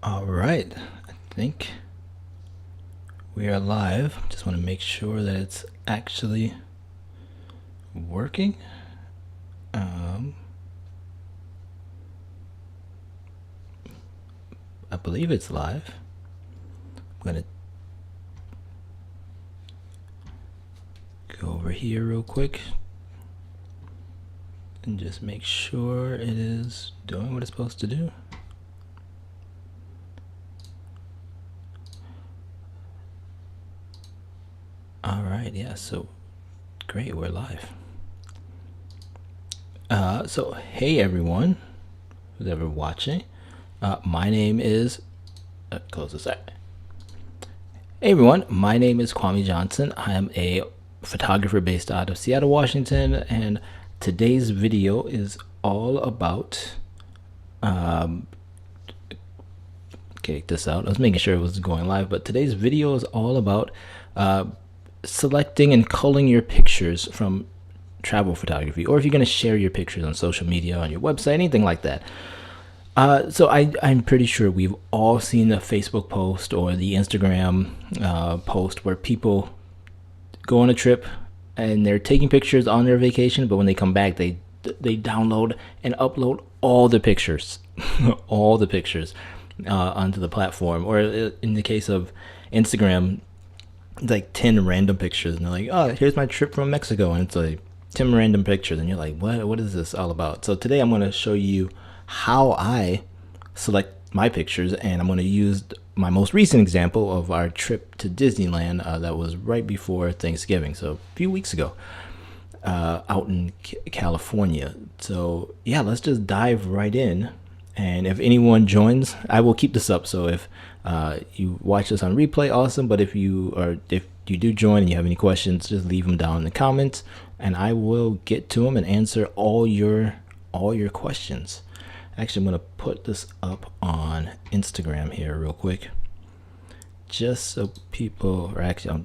All right, I think we are live. Just want to make sure that it's actually working. I believe it's live. I'm gonna go over here real quick and just make sure it is doing what it's supposed to do. All right, yeah, so great, we're live. So hey everyone, who's ever watching. My name is, close this out. Hey everyone, my name is Kwame Johnson. I am a photographer based out of Seattle, Washington, and today's video is all about, okay, this out. I was making sure it was going live, but today's video is all about selecting and culling your pictures from travel photography, or if you're going to share your pictures on social media, on your website, anything like that. So I'm pretty sure we've all seen the Facebook post or the Instagram post where people go on a trip and they're taking pictures on their vacation, but when they come back, they download and upload all the pictures, all the pictures onto the platform. Or in the case of Instagram, it's like 10 random pictures, and they're like, "Oh, here's my trip from Mexico," and it's like 10 random pictures, and you're like, "What is this all about?" So today I'm going to show you how I select my pictures, and I'm going to use my most recent example of our trip to Disneyland that was right before Thanksgiving, so a few weeks ago, out in California. So yeah, let's just dive right in. And if anyone joins, I will keep this up, so if you watch this on replay, awesome. But if you do join and you have any questions, just leave them down in the comments and I will get to them and answer all your questions. Actually, I'm going to put this up on Instagram here real quick, just so people, or actually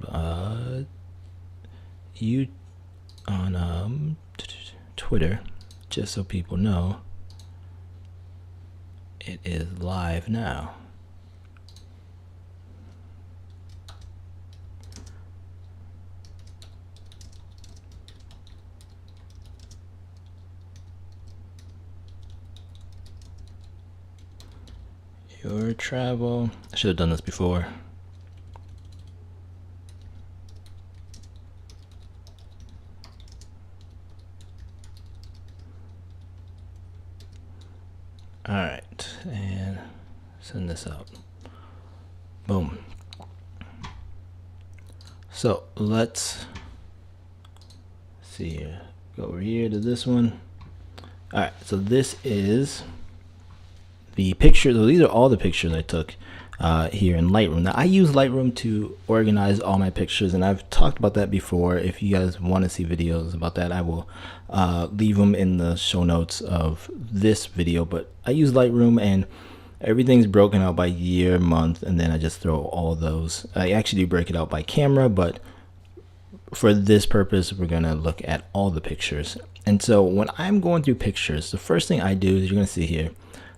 you on Twitter, just so people know it is live now. Your travel. I should have done this before. All right, and send this out. Boom. So let's see here. Go over here to this one. All right, so this is the picture. So these are all the pictures I took here in Lightroom. Now I use Lightroom to organize all my pictures, and I've talked about that before. If you guys want to see videos about that, I will leave them in the show notes of this video. But I use Lightroom, and everything's broken out by year, month, and then I just throw all those. I actually do break it out by camera, but for this purpose, we're gonna look at all the pictures. And so when I'm going through pictures, the first thing I do is, you're gonna see here,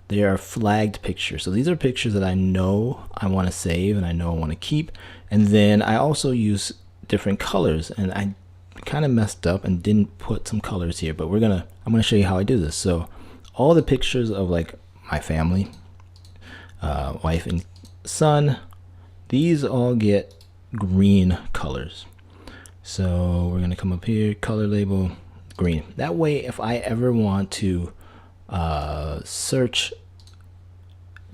they are flagged pictures. So these are pictures that I know I want to save and I know I want to keep. And then I also use different colors, and I kind of messed up and didn't put some colors here, but I'm gonna show you how I do this. So all the pictures of like my family, wife and son, these all get green colors. So we're gonna come up here, color label, green. That way, if I ever want to search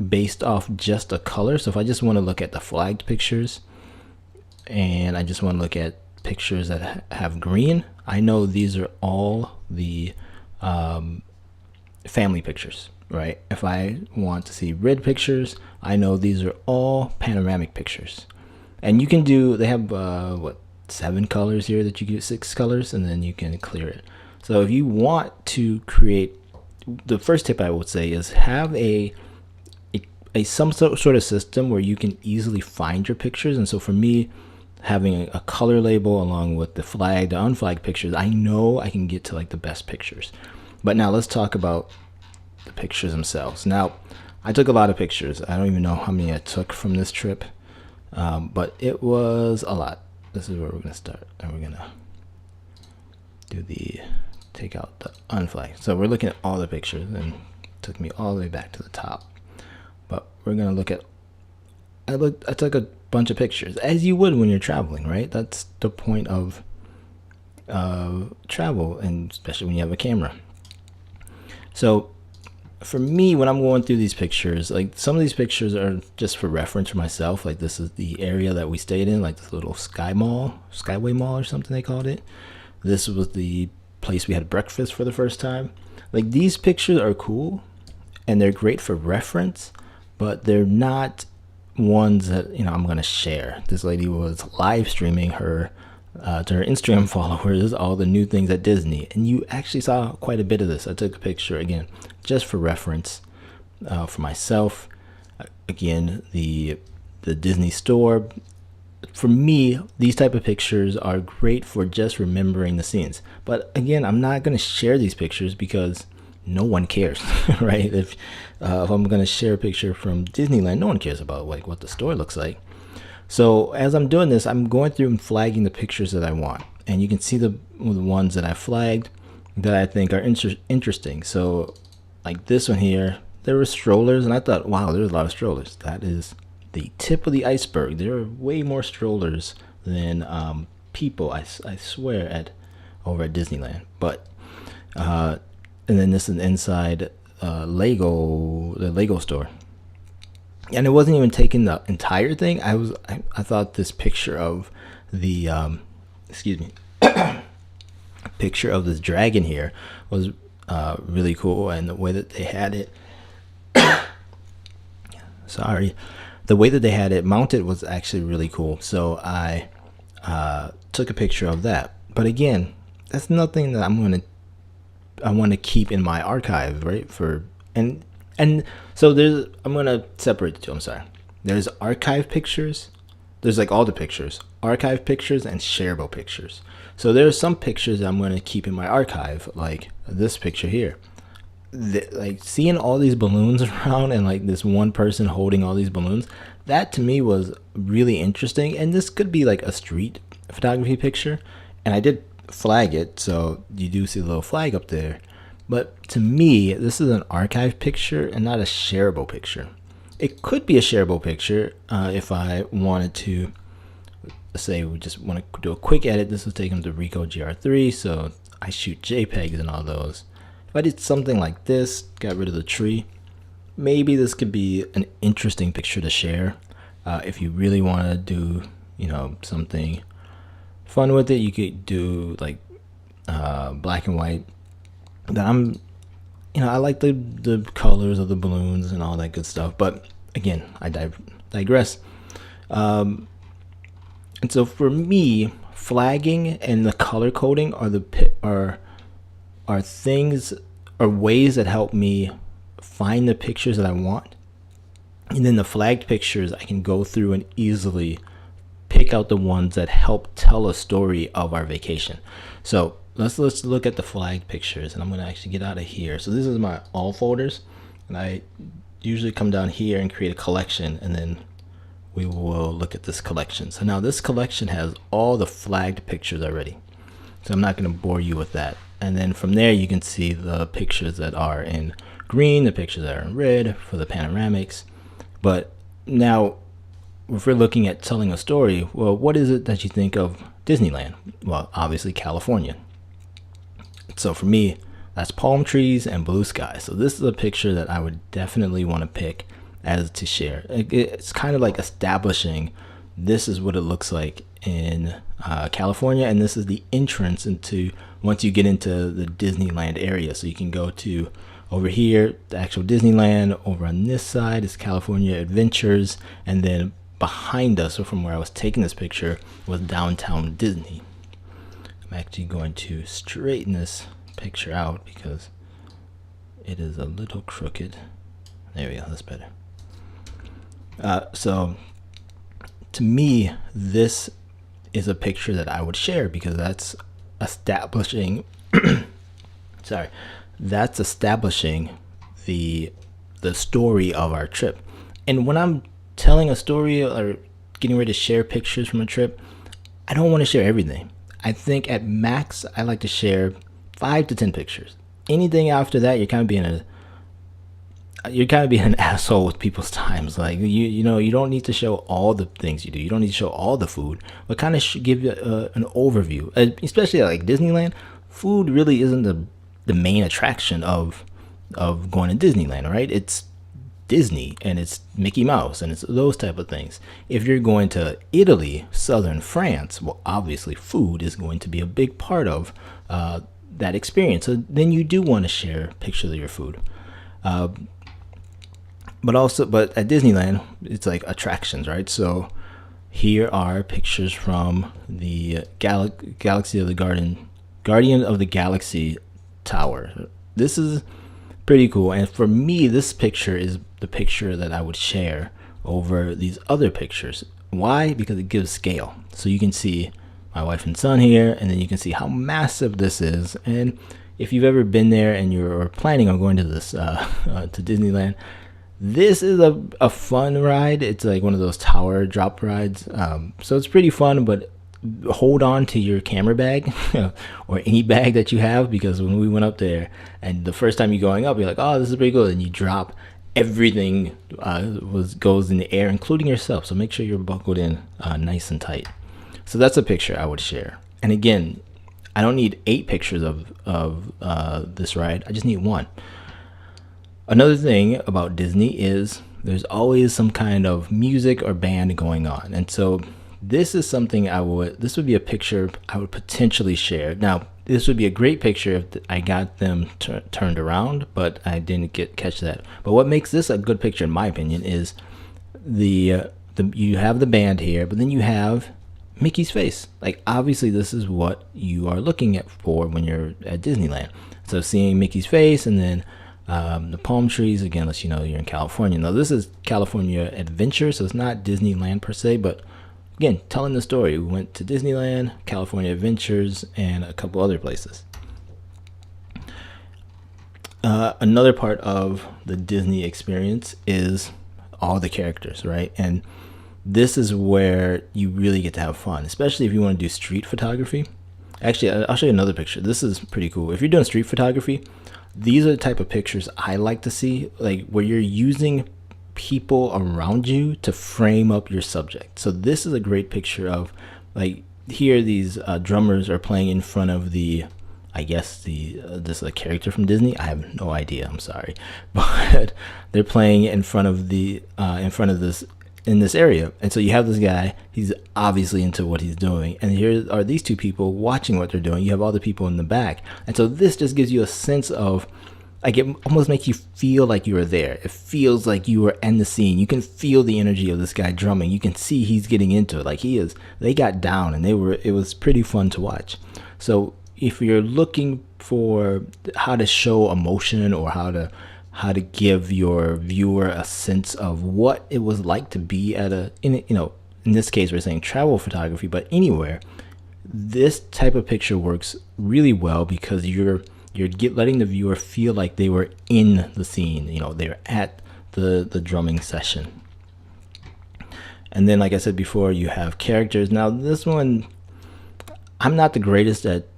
based off just a color, so if I just want to look at the flagged pictures and I just want to look at pictures that have green, I know these are all the family pictures, right? If I want to see red pictures, I know these are all panoramic pictures. And you can do, they have 7 colors here that you get, 6 colors, and then you can clear it. So if you want to create, the first tip I would say is have some sort of system where you can easily find your pictures. And so for me, having a color label along with the flagged, the unflagged pictures, I know I can get to like the best pictures. But now let's talk about the pictures themselves. Now, I took a lot of pictures. I don't even know how many I took from this trip, but it was a lot. This is where we're gonna start, and we're gonna do the take out the unflag. So we're looking at all the pictures, and it took me all the way back to the top. But we're gonna look at. I took a bunch of pictures, as you would when you're traveling, right? That's the point of travel, and especially when you have a camera. So for me, when I'm going through these pictures, like some of these pictures are just for reference for myself. Like this is the area that we stayed in, like this little Skyway Mall or something they called it. This was the place we had breakfast for the first time. Like these pictures are cool and they're great for reference, but they're not ones that, you know, I'm gonna share. This lady was live streaming her to her Instagram followers all the new things at Disney, and you actually saw quite a bit of this. I took a picture again just for reference for myself. Again, the Disney store. For me, these type of pictures are great for just remembering the scenes. But again, I'm not going to share these pictures because no one cares, right? If I'm going to share a picture from Disneyland, no one cares about like what the store looks like. So as I'm doing this, I'm going through and flagging the pictures that I want, and you can see the ones that I flagged that I think are interesting. So like this one here, there were strollers, and I thought, wow, there's a lot of strollers. That is the tip of the iceberg. There are way more strollers than people, I swear, over at Disneyland. But and then this is inside the Lego store. And it wasn't even taking the entire thing. I thought this picture of the picture of this dragon here was really cool, and the way that they had it the way that they had it mounted was actually really cool. So I took a picture of that. But again, that's nothing that I want to keep in my archive, right? And so I'm going to separate the two. I'm sorry. There's archive pictures. There's like all the pictures, archive pictures and shareable pictures. So there are some pictures that I'm going to keep in my archive, like this picture here. Like seeing all these balloons around and like this one person holding all these balloons, that to me was really interesting. And this could be like a street photography picture. And I did flag it. So you do see the little flag up there. But to me, this is an archive picture and not a shareable picture. It could be a shareable picture if I wanted to, say we just want to do a quick edit. This was taken to Ricoh GR3, so I shoot JPEGs and all those. If I did something like this, got rid of the tree, maybe this could be an interesting picture to share. If you really want to do, you know, something fun with it, you could do like black and white. That I like the colors of the balloons and all that good stuff. But again, I digress. And so for me, flagging and the color coding are things or ways that help me find the pictures that I want. And then the flagged pictures, I can go through and easily pick out the ones that help tell a story of our vacation. So let's look at the flagged pictures, and I'm going to actually get out of here. So this is my all folders, and I usually come down here and create a collection, and then we will look at this collection. So now this collection has all the flagged pictures already, so I'm not going to bore you with that. And then from there you can see the pictures that are in green, the pictures that are in red for the panoramics. But now if we're looking at telling a story, well, what is it that you think of Disneyland? Well, obviously California. So for me, that's palm trees and blue sky. So this is a picture that I would definitely want to pick as to share. It's kind of like establishing this is what it looks like in California, and this is the entrance into once you get into the Disneyland area. So you can go to over here, the actual Disneyland. Over on this side is California Adventures, and then behind us, or from where I was taking this picture, was downtown Disney. I'm actually going to straighten this picture out because it is a little crooked. There we go, that's better. So to me, this is a picture that I would share because that's establishing that's establishing the the story of our trip. And when I'm telling a story or getting ready to share pictures from a trip, I don't want to share everything. I think at max I like to share 5 to 10 pictures. Anything after that, you're kind of being an asshole with people's times. Like you know, you don't need to show all the things you do. You don't need to show all the food, but kind of give you an overview. Especially at like Disneyland, food really isn't the main attraction of going to Disneyland, right? It's Disney and it's Mickey Mouse and it's those type of things. If you're going to Italy, southern France, well, obviously food is going to be a big part of that experience. So then you do want to share pictures of your food. But at Disneyland, it's like attractions, right? So here are pictures from the Galaxy of the Guardian of the Galaxy Tower. This is pretty cool, and for me, this picture is the picture that I would share over these other pictures. Why? Because it gives scale. So you can see my wife and son here, and then you can see how massive this is. And if you've ever been there and you're planning on going to this to Disneyland, this is a fun ride. It's like one of those tower drop rides. So it's pretty fun, but hold on to your camera bag or any bag that you have, because when we went up there and the first time you're going up, you're like, oh, this is pretty cool, and you drop everything goes in the air, including yourself. So make sure you're buckled in nice and tight. So that's a picture I would share. And again, I don't need 8 pictures of this ride. I just need 1. Another thing about Disney is there's always some kind of music or band going on. And so this is something this would be a picture I would potentially share. Now, this would be a great picture if I got them turned around, but I didn't catch that. But what makes this a good picture, in my opinion, is you have the band here, but then you have Mickey's face. Like, obviously, this is what you are looking at for when you're at Disneyland. So seeing Mickey's face, and then the palm trees, again, lets you know you're in California. Now, this is California Adventure, so it's not Disneyland per se, but again, telling the story. We went to Disneyland, California Adventures, and a couple other places. Another part of the Disney experience is all the characters, right? And this is where you really get to have fun, especially if you want to do street photography. Actually, I'll show you another picture. This is pretty cool. If you're doing street photography, these are the type of pictures I like to see, like where you're using people around you to frame up your subject. So this is a great picture of, like, here these drummers are playing in front of the, I guess this is a character from Disney. I have no idea. I'm sorry, but they're playing in front of this in this area. And so you have this guy, he's obviously into what he's doing, and here are these 2 people watching what they're doing. You have other people in the back, and so this just gives you a sense of, like, it almost makes you feel like you were there. It feels like you were in the scene. You can feel the energy of this guy drumming. You can see he's getting into it. Like, they got down, and it was pretty fun to watch. So if you're looking for how to show emotion, or how to give your viewer a sense of what it was like to be at in this case we're saying travel photography, but anywhere, this type of picture works really well, because you're letting the viewer feel like they were in the scene. They were at the drumming session. And then, like I said before, you have characters. Now, this one, I'm not the greatest at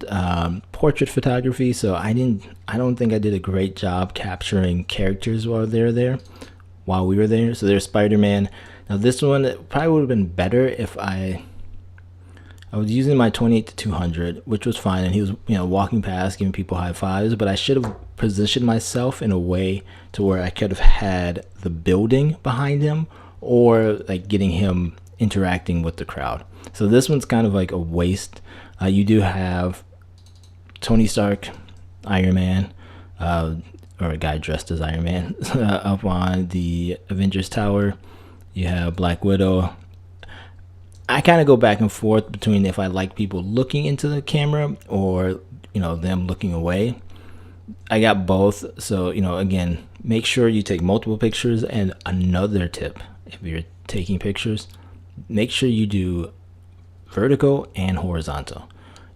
portrait photography, so I don't think I did a great job capturing characters while we were there. So there's Spider-Man. Now, this one probably would have been better if I was using my 28-200, which was fine, and he was walking past, giving people high fives, but I should have positioned myself in a way to where I could have had the building behind him, or like getting him interacting with the crowd. So this one's kind of like a waste. You do have Tony Stark, Iron Man, or a guy dressed as Iron Man up on the Avengers Tower. You have Black Widow. I kind of go back and forth between if I like people looking into the camera or them looking away. I got both. So again, make sure you take multiple pictures. And another tip, if you're taking pictures, make sure you do vertical and horizontal,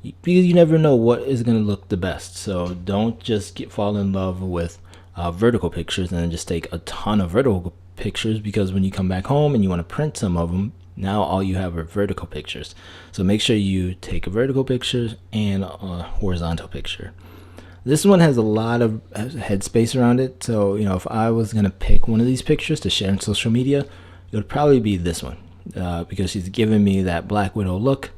because you never know what is going to look the best. So don't just fall in love with vertical pictures, and then just take a ton of vertical pictures, because when you come back home and you want to print some of them, now all you have are vertical pictures. So make sure you take a vertical picture and a horizontal picture. This one has a lot of headspace around it, so if I was gonna pick one of these pictures to share on social media, it would probably be this one, because she's giving me that Black Widow look.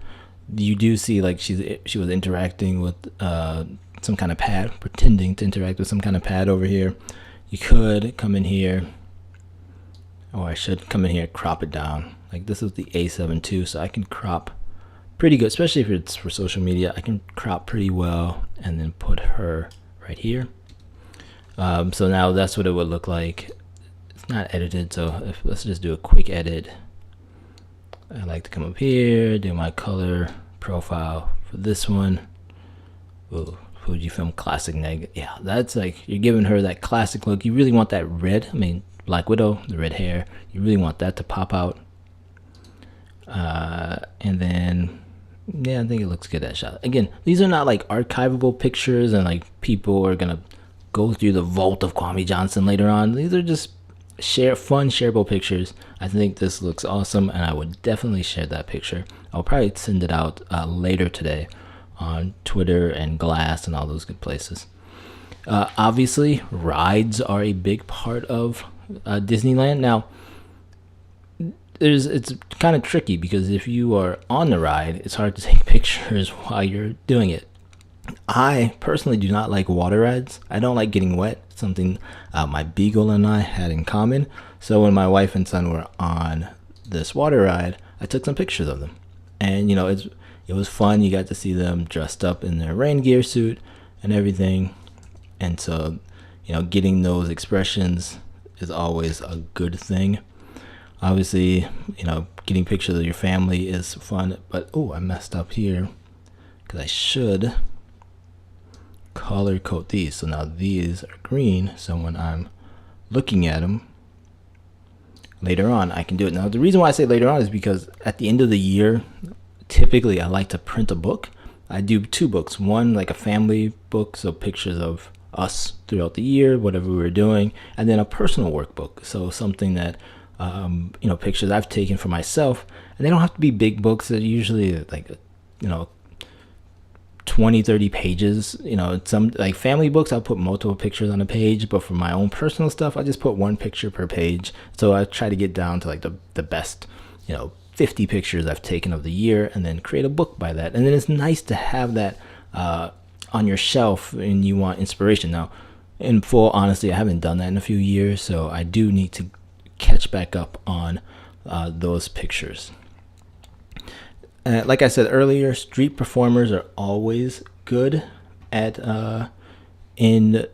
You do see like she was interacting with some kind of pad, pretending to interact with some kind of pad over here. You could come in here, or I should come in here, crop it down. Like this is the A7 II, so I can crop pretty good, especially if it's for social media. I can crop pretty well and then put her right here. So now that's what it would look like. It's not edited, so let's just do a quick edit. I like to come up here, do my color profile for this one. Ooh, Fujifilm Classic Neg. Yeah, that's like, you're giving her that classic look. You really want that red, Black Widow, the red hair. You really want that to pop out. And then, yeah, I think it looks good, that shot. Again, these are not like archivable pictures and like people are gonna go through the vault of Kwame Johnson later on. These are just fun shareable pictures. I think this looks awesome, and I would definitely share that picture. I'll probably send it out later today on Twitter and Glass and all those good places. Obviously, rides are a big part of Disneyland. Now, it's kind of tricky, because if you are on the ride, it's hard to take pictures while you're doing it. I personally do not like water rides. I don't like getting wet. It's something my beagle and I had in common. So when my wife and son were on this water ride, I took some pictures of them, and it was fun. You got to see them dressed up in their rain gear suit and everything, and so getting those expressions is always a good thing. Obviously, getting pictures of your family is fun, but I messed up here, because I should color code these. So now these are green, so when I'm looking at them later on, I can do it. Now the reason why I say later on is because at the end of the year, typically I like to print a book. I do 2 books, one like a family book, so pictures of us throughout the year, whatever we were doing, and then a personal workbook, so something that pictures I've taken for myself. And they don't have to be big books. They're usually like 20-30 pages. Some like family books, I'll put multiple pictures on a page, but for my own personal stuff, I just put 1 picture per page. So I try to get down to like the best 50 pictures I've taken of the year, and then create a book by that. And then it's nice to have that on your shelf, and you want inspiration. Now, in full honesty, I haven't done that in a few years, so I do need to catch back up on those pictures. Like I said earlier, street performers are always good at in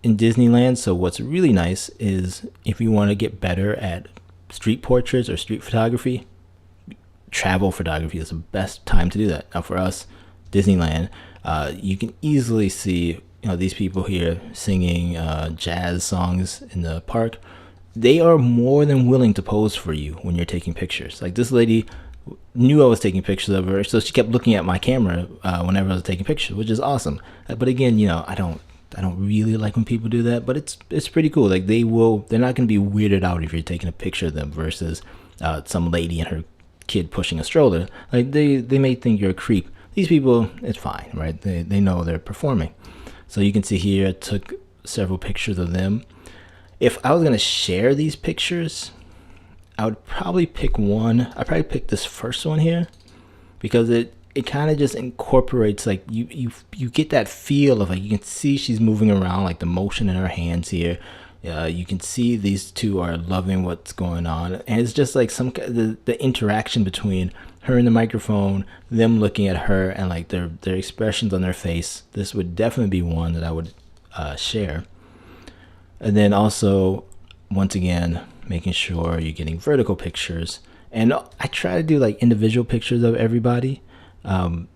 Disneyland. So what's really nice is, if you want to get better at street portraits or street photography, travel photography is the best time to do that. Now for us, Disneyland, you can easily see these people here singing jazz songs in the park. They are more than willing to pose for you when you're taking pictures. Like this lady knew I was taking pictures of her, so she kept looking at my camera whenever I was taking pictures, which is awesome. But again, I don't really like when people do that, but it's pretty cool. Like they're not going to be weirded out if you're taking a picture of them versus some lady and her kid pushing a stroller. Like they may think you're a creep. These people, it's fine, right? They know they're performing. So you can see here I took several pictures of them. If I was going to share these pictures, I would probably pick one. I'd probably pick this first one here, because it kind of just incorporates, like you get that feel of like, you can see she's moving around, like the motion in her hands here. You can see these two are loving what's going on, and it's just like the interaction between her and the microphone, them looking at her, and like their expressions on their face. This would definitely be one that I would share. And then also, once again, making sure you're getting vertical pictures. And I try to do like individual pictures of everybody. Not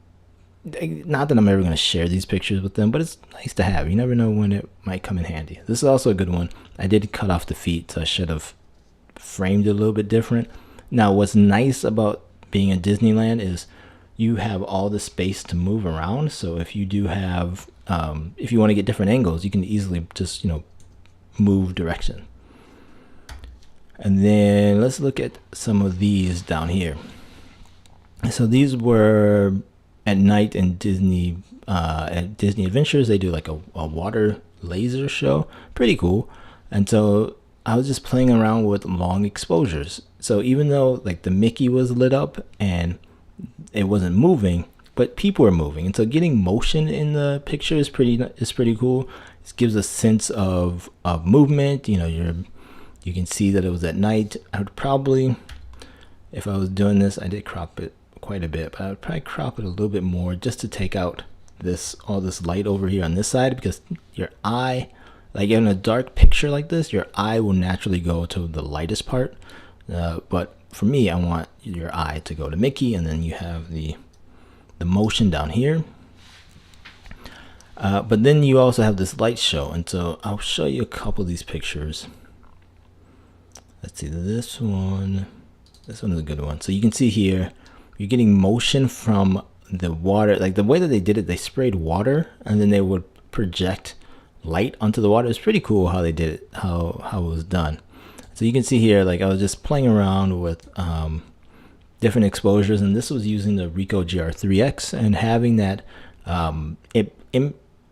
that I'm ever going to share these pictures with them, but it's nice to have. You never know when it might come in handy. This is also a good one. I did cut off the feet, so I should have framed it a little bit different. Now, what's nice about being in Disneyland is you have all the space to move around. So if you do have, if you want to get different angles, you can easily just, move direction. And then let's look at some of these down here. So these were at night in Disney, at Disney Adventures. They do like a water laser show, pretty cool. And so I was just playing around with long exposures. So even though like the Mickey was lit up and it wasn't moving, but people were moving, and so getting motion in the picture is pretty cool. It gives a sense of movement. You know, you can see that it was at night. I would probably, if I was doing this, I did crop it quite a bit, but I would probably crop it a little bit more just to take out all this light over here on this side, because your eye, like in a dark picture like this, your eye will naturally go to the lightest part. But for me, I want your eye to go to Mickey, and then you have the motion down here. But then you also have this light show, and so I'll show you a couple of these pictures. Let's see, this one is a good one. So you can see here, you're getting motion from the water. Like the way that they did it, they sprayed water and then they would project light onto the water. It's pretty cool how they did it, how it was done. So you can see here, like I was just playing around with different exposures, and this was using the Ricoh GR3X and having that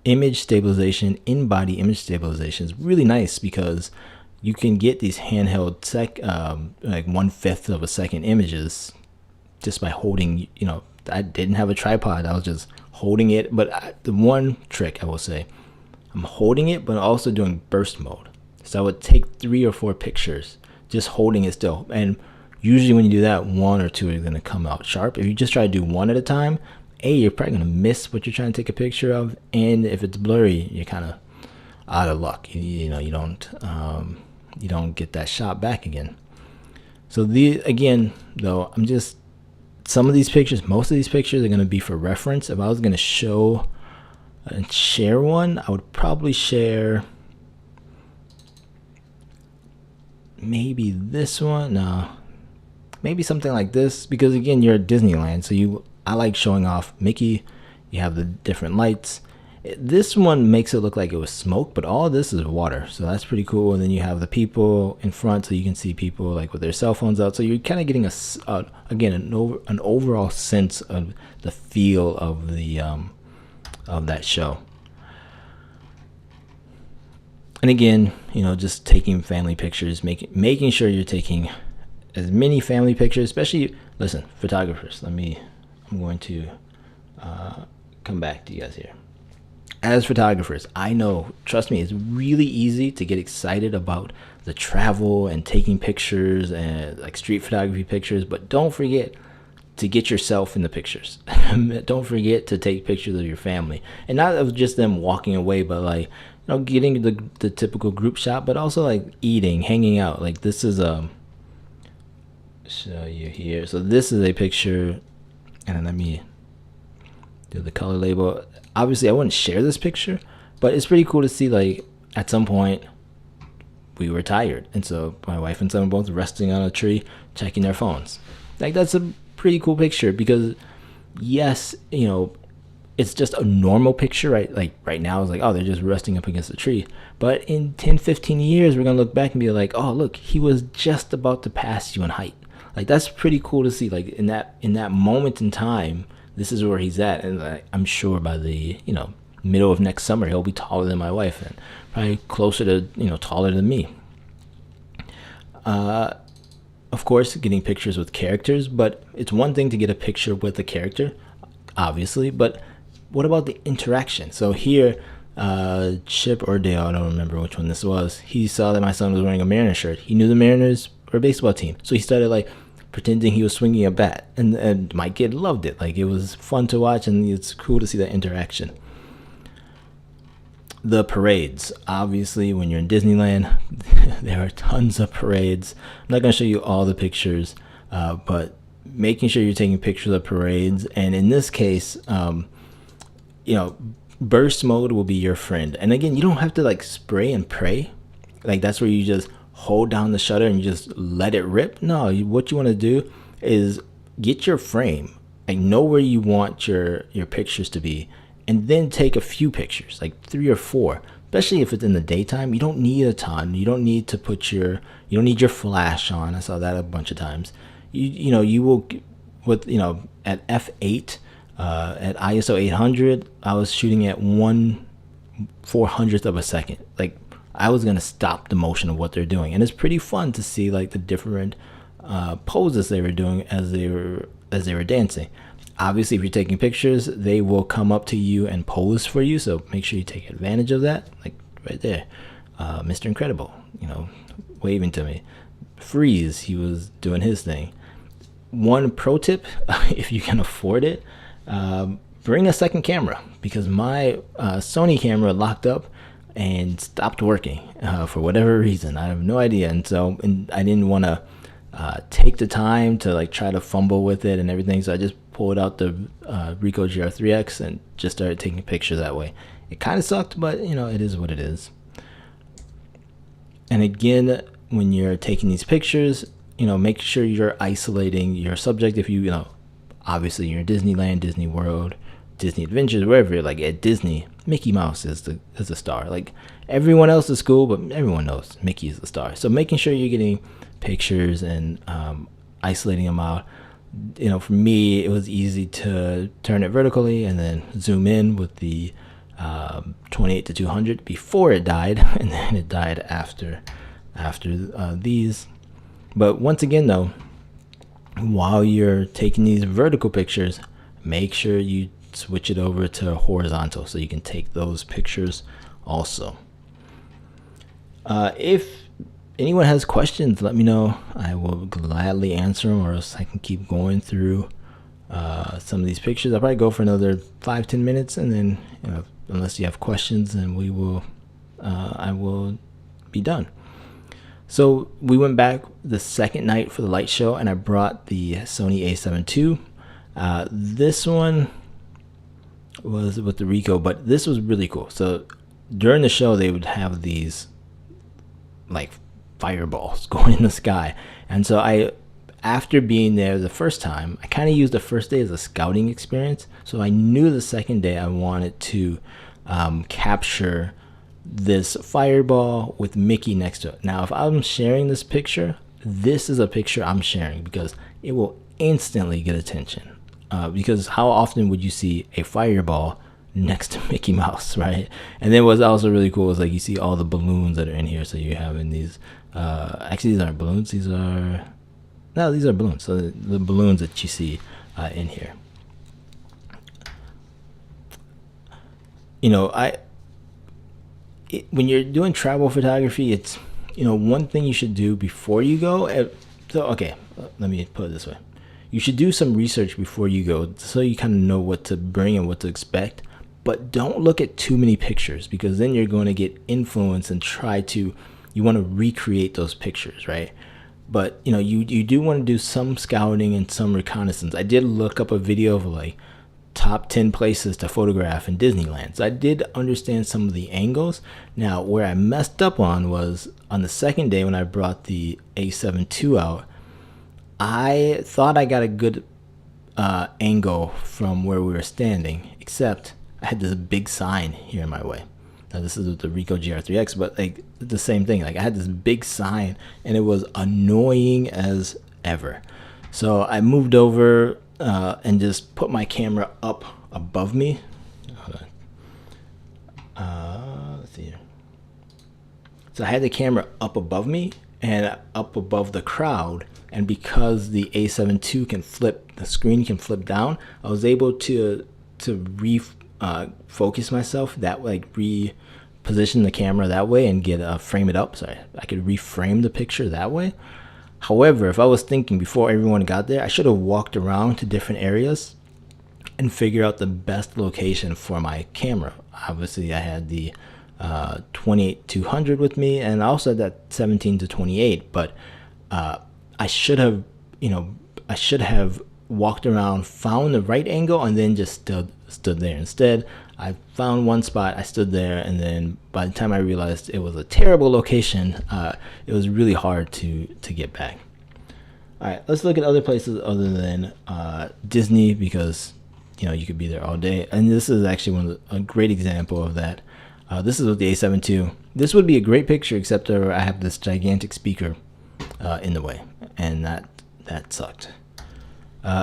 image stabilization, in-body image stabilization is really nice, because you can get these handheld like 1/5 of a second images just by holding. You know, I didn't have a tripod, I was just holding it. But the one trick I will say, I'm holding it but also doing burst mode. So I would take 3 or 4 pictures just holding it still, and usually when you do that, 1 or 2 are going to come out sharp. If you just try to do one at a time, you're probably going to miss what you're trying to take a picture of, and if it's blurry, you're kind of out of luck. You know, you don't get that shot back again. So again though, some of these pictures, most of these pictures are going to be for reference. If I was going to show and share one, I would probably share maybe this one. No, maybe something like this, because again, you're at Disneyland, so I like showing off Mickey. You have the different lights. This one makes it look like it was smoke, but all this is water, so that's pretty cool. And then you have the people in front, so you can see people like with their cell phones out. So you're kind of getting again an overall sense of the feel of the of that show. And again, you know, just taking family pictures, making sure you're taking as many family pictures, especially, listen, photographers. I'm going to come back to you guys here. As photographers, I know, trust me, it's really easy to get excited about the travel and taking pictures and like street photography pictures, but don't forget to get yourself in the pictures. Don't forget to take pictures of your family, and not of just them walking away, but like, you know, getting the typical group shot, but also like eating, hanging out. Like this is show you here. So this is a picture, and then let me do the color label. Obviously I wouldn't share this picture, but it's pretty cool to see, like at some point we were tired, and so my wife and son were both resting on a tree checking their phones. Like that's a pretty cool picture, because yes, you know, it's just a normal picture, right? Like right now it's like, oh, they're just resting up against a tree, but in 10-15 years we're gonna look back and be like, oh look, he was just about to pass you in height. Like that's pretty cool to see. Like in that moment in time, this is where he's at, and I'm sure by the, you know, middle of next summer he'll be taller than my wife, and probably closer to, you know, taller than me. Of course, getting pictures with characters, but it's one thing to get a picture with a character, obviously, but what about the interaction? So here, Chip or Dale, I don't remember which one this was, he saw that my son was wearing a Mariners shirt. He knew the Mariners were a baseball team, so he started like pretending he was swinging a bat, and my kid loved it. Like it was fun to watch, and it's cool to see that interaction. The parades, obviously when you're in Disneyland, there are tons of parades. I'm not going to show you all the pictures, but making sure you're taking pictures of parades. And in this case, you know, burst mode will be your friend. And again, you don't have to like spray and pray. Like that's where you just hold down the shutter and you just let it rip. No, what you want to do is get your frame, like know where you want your pictures to be, and then take a few pictures, like 3 or 4, especially if it's in the daytime. You don't need a ton. You don't need to put you don't need your flash on. I saw that a bunch of times. You will, with, at f8, at ISO 800, I was shooting at 1/400th of a second. Like, I was gonna stop the motion of what they're doing, and it's pretty fun to see like the different poses they were doing as they were dancing. Obviously, if you're taking pictures, they will come up to you and pose for you, so make sure you take advantage of that. Like right there, Mr. Incredible, waving to me. Freeze, he was doing his thing. One pro tip, if you can afford it, bring a second camera, because my Sony camera locked up and stopped working for whatever reason. I have no idea, and I didn't want to take the time to like try to fumble with it and everything, so I just pulled out the Ricoh GR3X and just started taking pictures that way. It kind of sucked, but it is what it is. And again, when you're taking these pictures, make sure you're isolating your subject. If obviously you're in Disneyland, Disney World, Disney Adventures, wherever you're, like at Disney, Mickey Mouse is the star. Like, everyone else is cool, but everyone knows Mickey is the star. So making sure you're getting pictures and isolating them out. For me, it was easy to turn it vertically and then zoom in with the 28-200 before it died, and then it died after these. But once again, though, while you're taking these vertical pictures, make sure you switch it over to horizontal so you can take those pictures also. If anyone has questions, let me know. I will gladly answer them, or else I can keep going through some of these pictures. I'll probably go for another 5-10 minutes, and then unless you have questions, then I will be done. So we went back the second night for the light show, and I brought the Sony a7 II. This one was with the Ricoh, but this was really cool. So during the show, they would have these like fireballs going in the sky, and so after being there the first time, I kind of used the first day as a scouting experience. So I knew the second day I wanted to capture this fireball with Mickey next to it. Now, if I'm sharing this picture, this is a picture I'm sharing because it will instantly get attention. Because how often would you see a fireball next to Mickey Mouse, right? And then what's also really cool is like you see all the balloons that are in here. So you have in these, actually these aren't balloons. These are balloons. So the balloons that you see in here. When you're doing travel photography, it's one thing you should do before you go. Okay, let me put it this way: you should do some research before you go, so you kind of know what to bring and what to expect. But don't look at too many pictures, because then you're going to get influenced and you want to recreate those pictures, right? But you do want to do some scouting and some reconnaissance. I did look up a video of like top 10 places to photograph in Disneyland. So I did understand some of the angles. Now, where I messed up on was on the second day when I brought the a7 II out. I thought I got a good angle from where we were standing, except I had this big sign here in my way. Now, this is with the Ricoh GR3X, but like the same thing. Like, I had this big sign, and it was annoying as ever. So I moved over and just put my camera up above me. Hold on. Let's see here. So I had the camera up above me and up above the crowd, and because the a7 II can flip, the screen can flip down, I was able to focus myself that way, like reposition the camera that way and frame it up. Sorry, I could reframe the picture that way. However, if I was thinking before everyone got there, I should have walked around to different areas and figure out the best location for my camera. Obviously, I had the 28-200 with me, and I also had that 17-28. But I should have walked around, found the right angle, and then just stood there. Instead, I found one spot, I stood there, and then by the time I realized it was a terrible location, it was really hard to get back. All right, let's look at other places other than Disney, because you could be there all day. And this is actually a great example of that. This is with the A7 II. This would be a great picture, except I have this gigantic speaker in the way, and that sucked.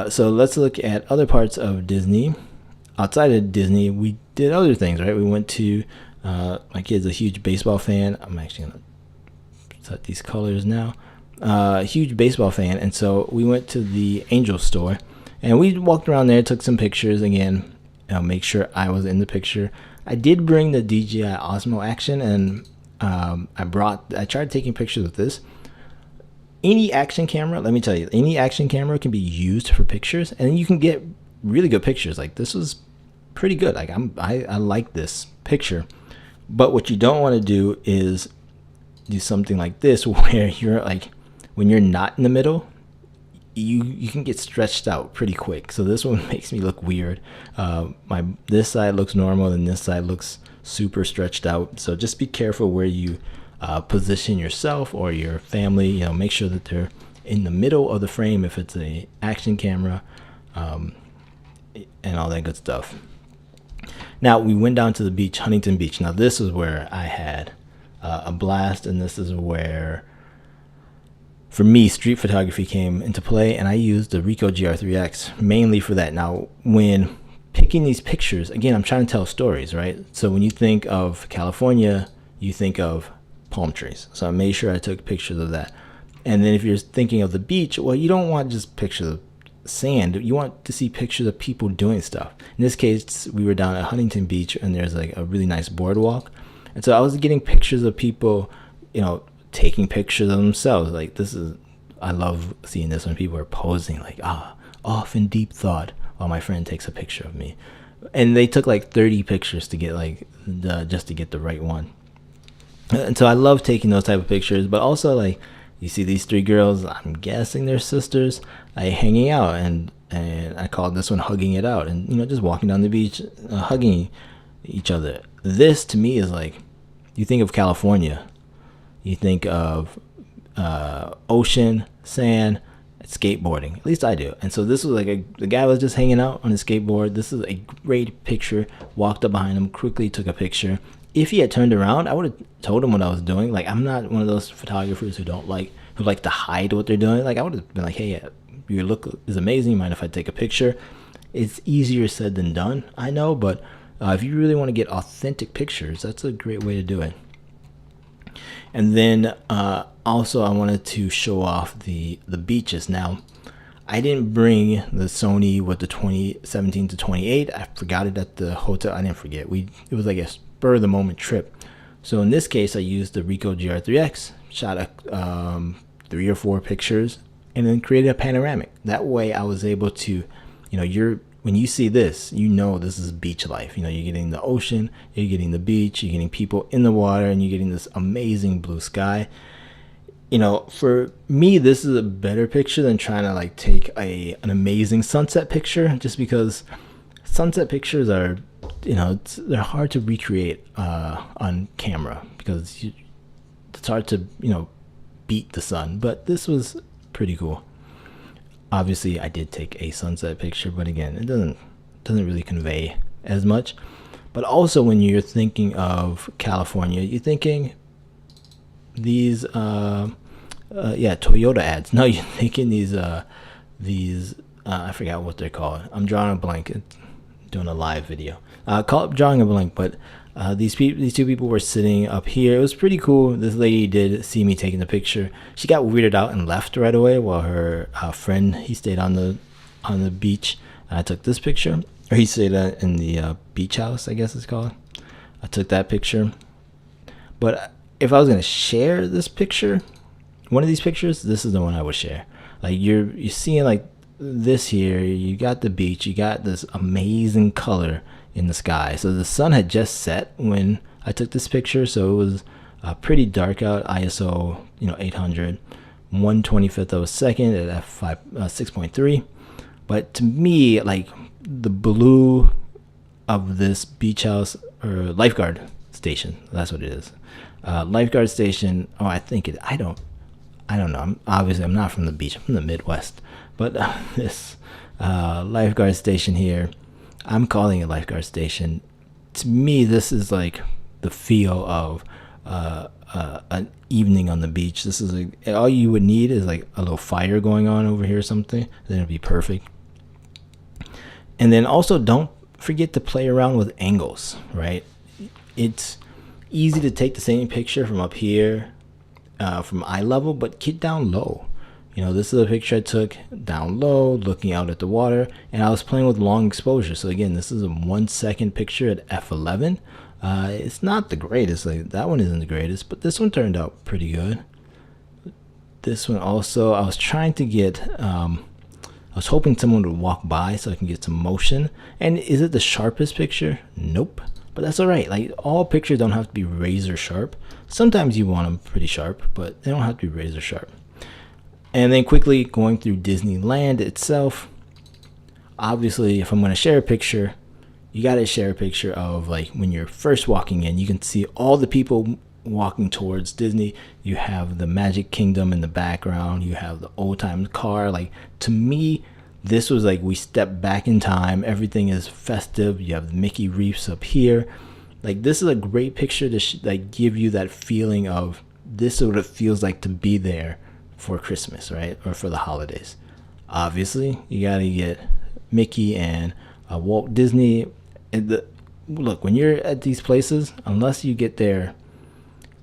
So let's look at other parts of Disney. Outside of Disney, we did other things, right? We went to, my kid's a huge baseball fan. I'm actually going to set these colors now. Huge baseball fan, and so we went to the Angel store, and we walked around there, took some pictures. Again, make sure I was in the picture. I did bring the DJI Osmo Action, and I tried taking pictures with this. Any action camera, let me tell you, any action camera can be used for pictures, and you can get really good pictures. Like, this was pretty good. Like, I like this picture. But what you don't want to do is do something like this, where you're like, when you're not in the middle, you can get stretched out pretty quick. So this one makes me look weird. This side looks normal, and this side looks super stretched out. So just be careful where you position yourself or your family. Make sure that they're in the middle of the frame if it's a action camera, and all that good stuff. Now we went down to the beach, Huntington Beach. Now this is where I had a blast, and this is where, for me, street photography came into play, and I used the Ricoh GR3X mainly for that. Now, when picking these pictures, again, I'm trying to tell stories, right? So when you think of California, you think of palm trees. So I made sure I took pictures of that. And then if you're thinking of the beach, well, you don't want just pictures of sand. You want to see pictures of people doing stuff. In this case, we were down at Huntington Beach, and there's like a really nice boardwalk. And so I was getting pictures of people, taking pictures of themselves. Like, I love seeing this when people are posing, like, off in deep thought while my friend takes a picture of me. And they took like 30 pictures to get just to get the right one. And so I love taking those type of pictures. But also, like, you see these three girls, I'm guessing they're sisters, hanging out, and I called this one Hugging It Out, and just walking down the beach, hugging each other. This to me is like, you think of California, you think of ocean, sand, skateboarding. At least I do. And so this was like the guy was just hanging out on his skateboard. This is a great picture. Walked up behind him, quickly took a picture. If he had turned around, I would have told him what I was doing. Like, I'm not one of those photographers who like to hide what they're doing. Like, I would have been like, hey, your look is amazing. Mind if I take a picture? It's easier said than done, I know, but if you really want to get authentic pictures, that's a great way to do it. And then also I wanted to show off the beaches. Now, I didn't bring the Sony with the 2017 to 28. I forgot it at the hotel. I didn't forget. It was like a spur of the moment trip. So in this case, I used the Ricoh GR3X, shot 3 or 4 pictures, and then created a panoramic. That way I was able to, when you see this, this is beach life. You're getting the ocean, you're getting the beach, you're getting people in the water, and you're getting this amazing blue sky. For me, this is a better picture than trying to like take an amazing sunset picture, just because sunset pictures are, they're hard to recreate on camera, because it's hard to, beat the sun. But this was pretty cool. Obviously, I did take a sunset picture, but again, it doesn't really convey as much. But also, when you're thinking of California, you're thinking these Toyota ads. No, you're thinking these I forgot what they're called. I'm drawing a blank. Doing a live video. Drawing a blank, but these two people were sitting up here. It was pretty cool. This lady did see me taking the picture. She got weirded out and left right away, while her friend, he stayed on the beach. I took this picture, or he stayed in the beach house, I guess it's called. I took that picture. But if I was gonna share this picture, one of these pictures, this is the one I would share. Like, you're seeing like this here, you got the beach, you got this amazing color in the sky. So the sun had just set when I took this picture, so it was pretty dark out. ISO 800, 1/25th of a second at f 6.3. But to me, like, the blue of this beach house, or lifeguard station, that's what it is, lifeguard station. I don't know. I'm not from the beach. I'm from the Midwest. But this lifeguard station here, I'm calling it lifeguard station. To me, this is like the feel of an evening on the beach. This is all you would need is like a little fire going on over here or something, then it'd be perfect. And then also don't forget to play around with angles, right? It's easy to take the same picture from up here, from eye level, but get down low. You know, this is a picture I took down low, looking out at the water, and I was playing with long exposure. So again, this is a 1 second picture at f11. It's not the greatest, like that one isn't the greatest, but this one turned out pretty good. This one also, I was trying to get, I was hoping someone would walk by so I can get some motion. And is it the sharpest picture? Nope. But that's all right. Like, all pictures don't have to be razor sharp. Sometimes you want them pretty sharp, but they don't have to be razor sharp. And then quickly going through Disneyland itself. Obviously, if I'm going to share a picture, you got to share a picture of like when you're first walking in. You can see all the people walking towards Disney. You have the Magic Kingdom in the background. You have the old time car. Like, to me, this was like we stepped back in time. Everything is festive. You have the Mickey Reefs up here. Like, this is a great picture to like give you that feeling of this is what it feels like to be there for Christmas, right? Or for the holidays. Obviously, you got to get Mickey and Walt Disney. Look, when you're at these places, unless you get there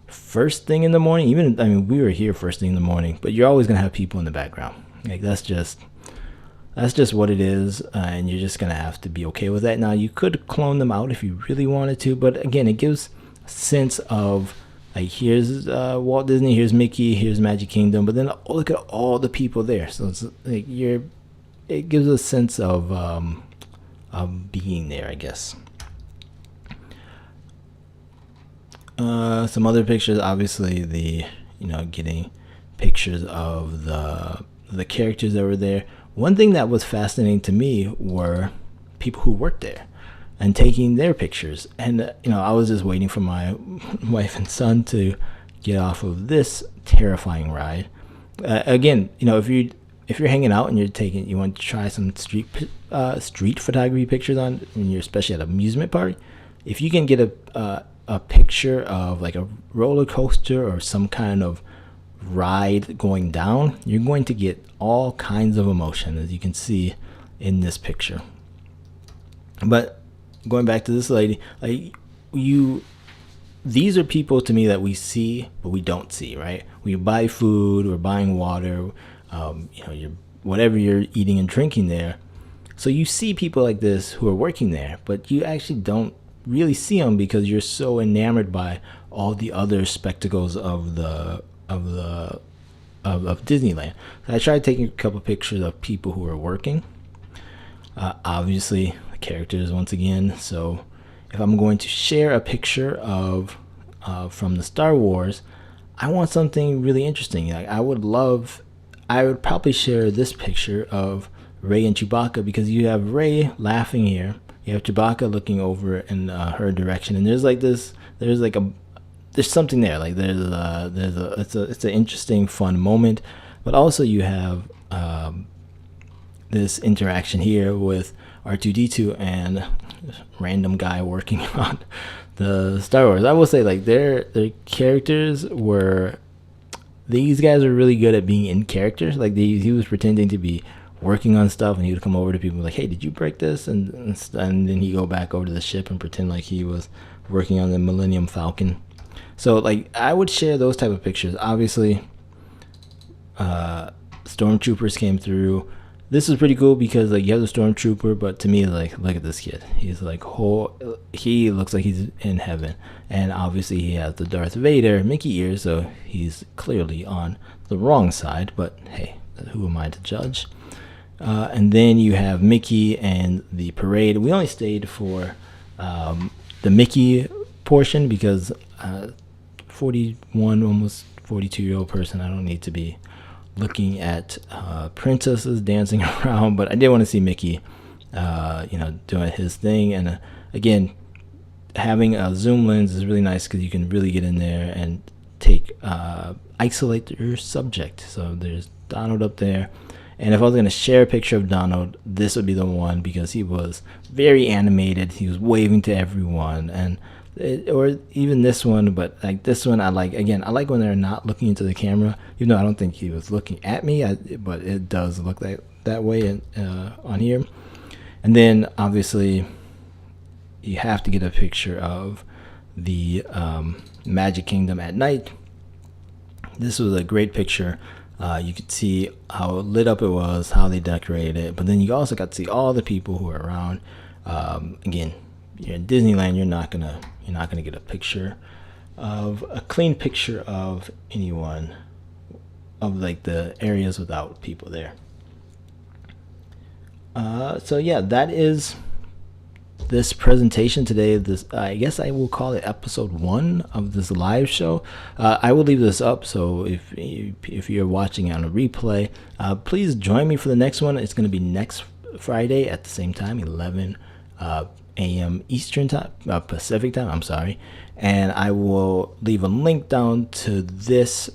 first thing in the morning, even, I mean, we were here first thing in the morning, but you're always going to have people in the background. Like, that's just what it is, and you're just going to have to be okay with that. Now, you could clone them out if you really wanted to, but again, it gives a sense of, like, here's Walt Disney, here's Mickey, here's Magic Kingdom, but then look at all the people there. So it's like it gives a sense of being there, I guess. Some other pictures, obviously getting pictures of the characters that were there. One thing that was fascinating to me were people who worked there and taking their pictures. And I was just waiting for my wife and son to get off of this terrifying ride. Again, if you're hanging out and you want to try some street photography pictures when you're especially at an amusement park, if you can get a picture of like a roller coaster or some kind of ride going down, you're going to get all kinds of emotion, as you can see in this picture. But going back to this lady, like, these are people to me that we see but we don't see, right? We buy food, we're buying water, whatever you're eating and drinking there. So you see people like this who are working there, but you actually don't really see them because you're so enamored by all the other spectacles of Disneyland. So I tried taking a couple pictures of people who are working. Obviously, the characters once again. So if I'm going to share a picture of from the Star Wars, I want something really interesting. Like, I would probably share this picture of Rey and Chewbacca, because you have Rey laughing here, you have Chewbacca looking over in her direction, and there's something there. Like, it's an interesting, fun moment. But also you have this interaction here with R2-D2 and random guy working on the Star Wars. I will say, like, their characters were, these guys are really good at being in character. Like, he was pretending to be working on stuff, and he would come over to people like, hey, did you break this? And then he'd go back over to the ship and pretend like he was working on the Millennium Falcon. So, like, I would share those type of pictures. Obviously, stormtroopers came through. This is pretty cool because, like, you have the stormtrooper, but to me, like, look at this kid. He's like, he looks like he's in heaven. And obviously he has the Darth Vader Mickey ears, so he's clearly on the wrong side, but hey, who am I to judge? And then you have Mickey and the parade. We only stayed for the Mickey portion because 41, almost 42-year-old person, I don't need to be looking at princesses dancing around, but I did want to see Mickey doing his thing. And again, having a zoom lens is really nice because you can really get in there and isolate your subject. So there's Donald up there, and if I was going to share a picture of Donald, this would be the one because he was very animated. He was waving to everyone, and or even this one, but like this one, I like, again, I like when they're not looking into the camera, even though I don't think he was looking at me, but it does look that way on here. And then obviously you have to get a picture of the Magic Kingdom at night. This was a great picture. You could see how lit up it was, how they decorated it, but then you also got to see all the people who are around. Again, you're in Disneyland, you're not gonna get a clean picture of anyone, of like the areas without people there. So yeah, that is this presentation today. This, I guess I will call it episode 1 of this live show. I will leave this up, so if you're watching on a replay, please join me for the next one. It's going to be next Friday at the same time, 11 a.m. Eastern time, Pacific time, I'm sorry. And I will leave a link down to this,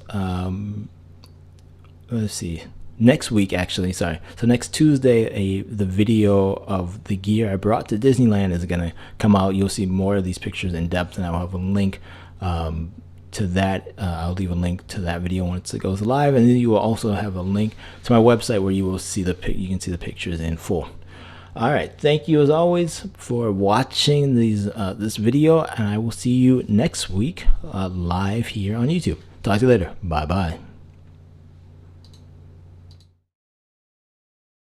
let's see, next week, actually, sorry. So next Tuesday, the video of the gear I brought to Disneyland is going to come out. You'll see more of these pictures in depth, and I'll have a link to that. I'll leave a link to that video once it goes live, and then you will also have a link to my website where you will see you can see the pictures in full. All right, thank you as always for watching this video, and I will see you next week live here on YouTube. Talk to you later. Bye bye.